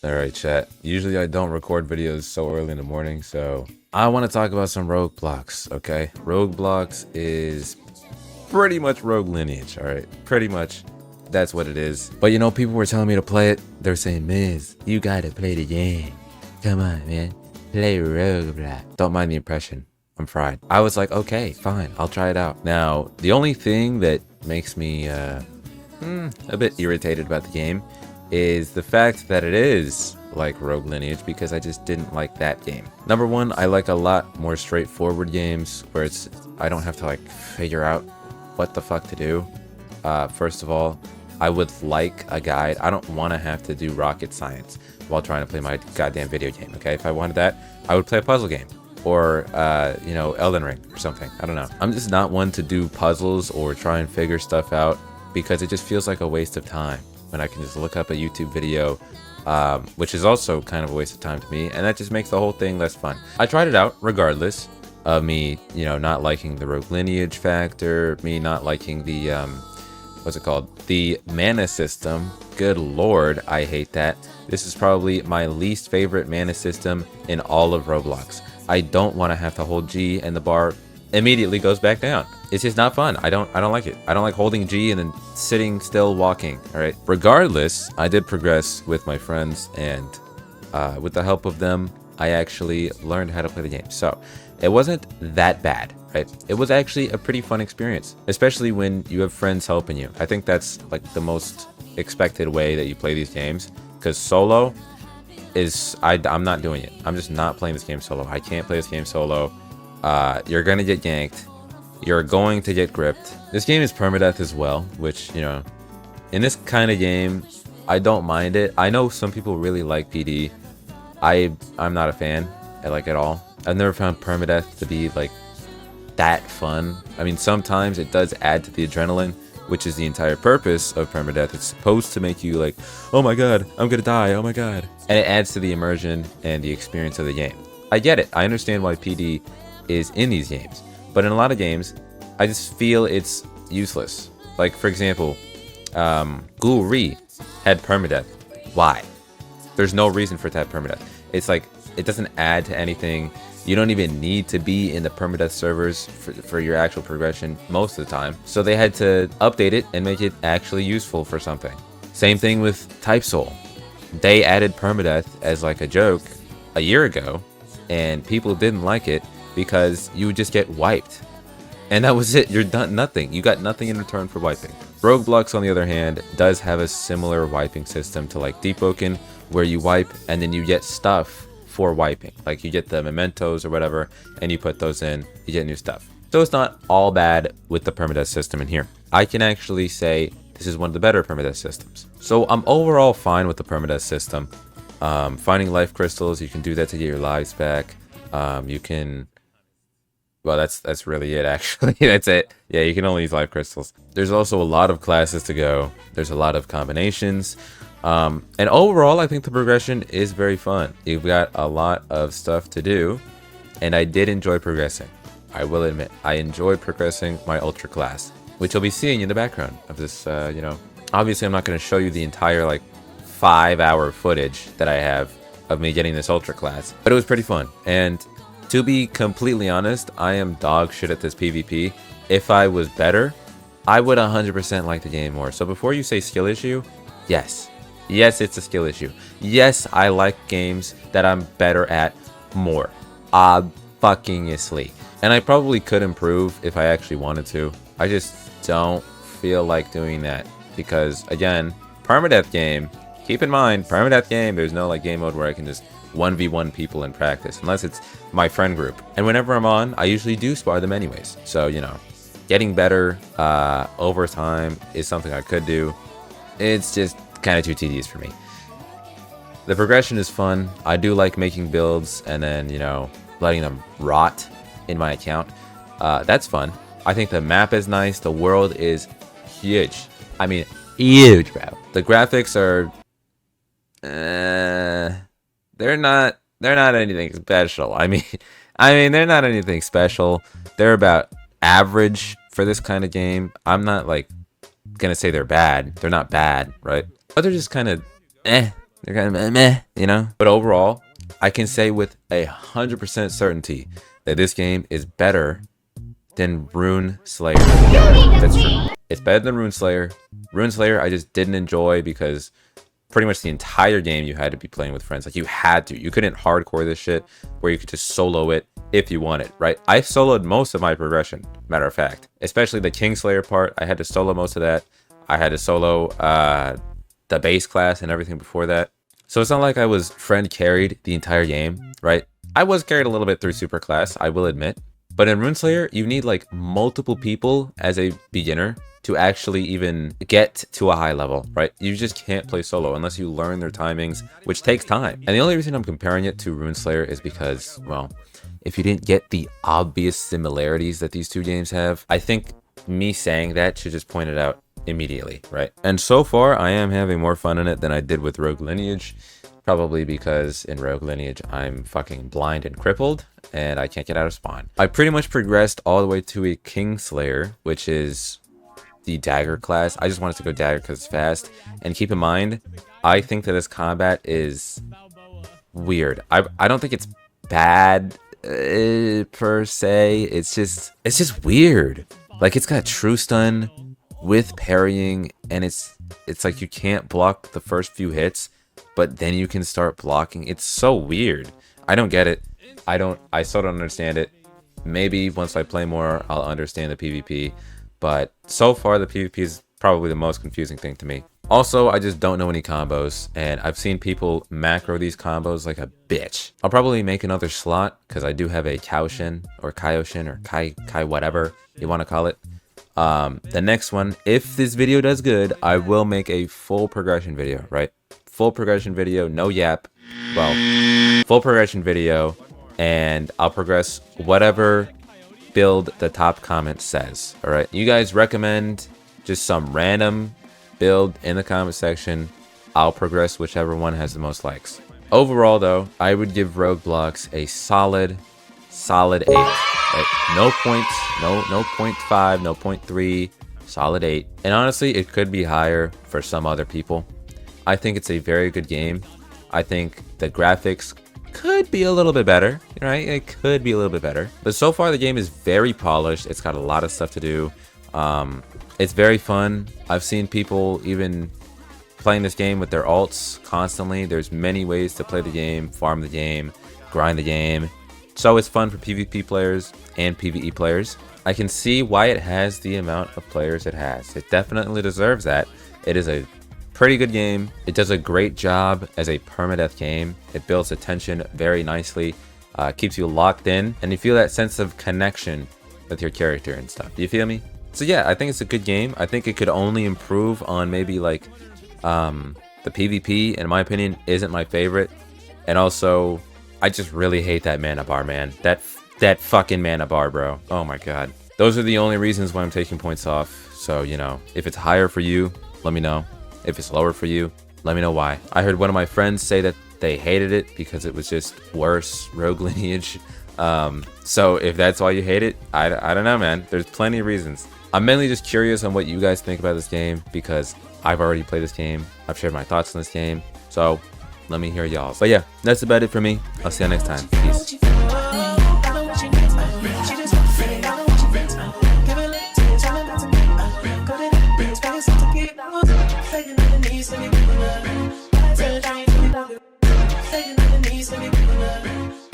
Alright, chat. Usually I don't record videos so early in the morning, so I want to talk about some Rogueblox, okay? Rogueblox is pretty much Rogue Lineage, alright? Pretty much. That's what it is. But you know, people were telling me to play it. They're saying, Miz, you gotta play the game. Come on, man. Play Rogueblox. Don't mind the impression. I'm fried. I was like, okay, fine. I'll try it out. Now, the only thing that makes me a bit irritated about the game is the fact that it is like Rogue Lineage, because I just didn't like that game. Number one, I like a lot more straightforward games where I don't have to like figure out what the fuck to do. First of all, I would like a guide. I don't want to have to do rocket science while trying to play my goddamn video game, okay? If I wanted that, I would play a puzzle game or, you know, Elden Ring or something. I don't know. I'm just not one to do puzzles or try and figure stuff out because it just feels like a waste of time when I can just look up a YouTube video, which is also kind of a waste of time to me, and that just makes the whole thing less fun. I tried it out regardless of me, you know, not liking the Rogue Lineage factor, me not liking the, what's it called? The mana system. Good lord, I hate that. This is probably my least favorite mana system in all of Roblox. I don't want to have to hold G and the bar immediately goes back down. It's just not fun. I don't like it. I don't like holding G and then sitting still walking. All right. Regardless, I did progress with my friends, and with the help of them, I actually learned how to play the game. So it wasn't that bad, right? It was actually a pretty fun experience, especially when you have friends helping you. I think that's like the most expected way that you play these games, because solo is, I'm not doing it. I'm just not playing this game solo. I can't play this game solo. You're gonna get yanked. You're going to get gripped. This game is permadeath as well, which, you know, in this kind of game, I don't mind it. I know some people really like PD. I'm not a fan, like at all. I've never found permadeath to be like that fun. I mean, sometimes it does add to the adrenaline, which is the entire purpose of permadeath. It's supposed to make you like, oh my god, I'm gonna die, oh my god. And it adds to the immersion and the experience of the game. I get it. I understand why PD is in these games, but in a lot of games I just feel it's useless. Like, for example, Mizurri had permadeath. Why? There's no reason for it to have permadeath. It's like, it doesn't add to anything. You don't even need to be in the permadeath servers for your actual progression most of the time. So they had to update it and make it actually useful for something. Same thing with Type Soul. They added permadeath as like a joke a year ago, and people didn't like it because you would just get wiped. And that was it. You're done. Nothing. You got nothing in return for wiping. Rogueblox, on the other hand, does have a similar wiping system to like Deep Oaken, where you wipe and then you get stuff for wiping. Like you get the mementos or whatever, and you put those in, you get new stuff. So it's not all bad with the permadeath system in here. I can actually say this is one of the better permadeath systems. So I'm overall fine with the permadeath system. Finding life crystals, you can do that to get your lives back. You can... Well, that's really it, actually. That's it. Yeah, you can only use life crystals. There's also a lot of classes to go. There's a lot of combinations. And overall, I think the progression is very fun. You've got a lot of stuff to do, and I did enjoy progressing. I will admit, I enjoyed progressing my ultra class, which you'll be seeing in the background of this, you know. Obviously, I'm not going to show you the entire, like, 5-hour footage that I have of me getting this ultra class, but it was pretty fun. And to be completely honest, I am dog shit at this PvP. If I was better, I would 100% like the game more. So before you say skill issue, yes. Yes, it's a skill issue. Yes, I like games that I'm better at more. Fucking-isly. And I probably could improve if I actually wanted to. I just don't feel like doing that. Because, again, permadeath game. Keep in mind, permadeath game, there's no like game mode where I can just 1v1 people in practice, unless it's my friend group. And whenever I'm on, I usually do spar them anyways. So, you know, getting better over time is something I could do. It's just kind of too tedious for me. The progression is fun. I do like making builds and then, you know, letting them rot in my account. That's fun. I think the map is nice. The world is huge. I mean, huge, bro. The graphics are... they're not anything special. I mean, they're not anything special. They're about average for this kind of game. I'm not like gonna say they're bad. They're not bad, right? But they're just kind of they're kind of meh, you know. But overall, I can say with 100% certainty that this game is better than Rune Slayer. Yeah, that's true. It's better than Rune Slayer. Rune Slayer I just didn't enjoy because pretty much the entire game you had to be playing with friends. Like, you had to. You couldn't hardcore this shit where you could just solo it if you wanted, right? I soloed most of my progression, matter of fact. Especially the Kingslayer part. I had to solo most of that. I had to solo the base class and everything before that. So it's not like I was friend carried the entire game, right? I was carried a little bit through super class, I will admit. But in Runeslayer, you need like multiple people as a beginner to actually even get to a high level, right? You just can't play solo unless you learn their timings, which takes time. And the only reason I'm comparing it to Runeslayer is because, well, if you didn't get the obvious similarities that these two games have, I think me saying that should just point it out immediately, right? And so far, I am having more fun in it than I did with Rogue Lineage. Probably because in Rogue Lineage, I'm fucking blind and crippled, and I can't get out of spawn. I pretty much progressed all the way to a Kingslayer, which is the dagger class. I just wanted to go dagger because it's fast. And keep in mind, I think that this combat is weird. I don't think it's bad per se. It's just weird. Like, it's got true stun with parrying, and it's like you can't block the first few hits, but then you can start blocking. It's so weird. I don't get it. I still don't understand it. Maybe once I play more, I'll understand the PvP. But so far, the PvP is probably the most confusing thing to me. Also, I just don't know any combos, and I've seen people macro these combos like a bitch. I'll probably make another slot, because I do have a Kaoshin, or Kaioshin, or Kai whatever you want to call it. The next one, if this video does good, I will make a full progression video, right? Full progression video, no yap. Well, full progression video, and I'll progress whatever build the top comment says. All right, you guys recommend just some random build in the comment section. I'll progress whichever one has the most likes. Overall though, I would give Rogueblox a solid 8. Right? No points, no 0.5, no 0.3, solid 8. And honestly, it could be higher for some other people. I think it's a very good game. I think the graphics could be a little bit better, right? It could be a little bit better. But so far, the game is very polished. It's got a lot of stuff to do. It's very fun. I've seen people even playing this game with their alts constantly. There's many ways to play the game, farm the game, grind the game. So it's fun for PvP players and PvE players. I can see why it has the amount of players it has. It definitely deserves that. It is a pretty good game. It does a great job as a permadeath game. It builds the tension very nicely, keeps you locked in, and you feel that sense of connection with your character and stuff. Do you feel me? So yeah, I think it's a good game. I think it could only improve on maybe like the PvP, in my opinion, isn't my favorite. And also, I just really hate that mana bar, man. That fucking mana bar, bro. Oh my god. Those are the only reasons why I'm taking points off. So, you know, if it's higher for you, let me know. If it's lower for you, let me know why. I heard one of my friends say that they hated it because it was just worse Rogue Lineage. So if that's why you hate it, I don't know, man. There's plenty of reasons. I'm mainly just curious on what you guys think about this game because I've already played this game. I've shared my thoughts on this game. So let me hear y'all's. But yeah, that's about it for me. I'll see you next time. Peace. Taking on the knees, let me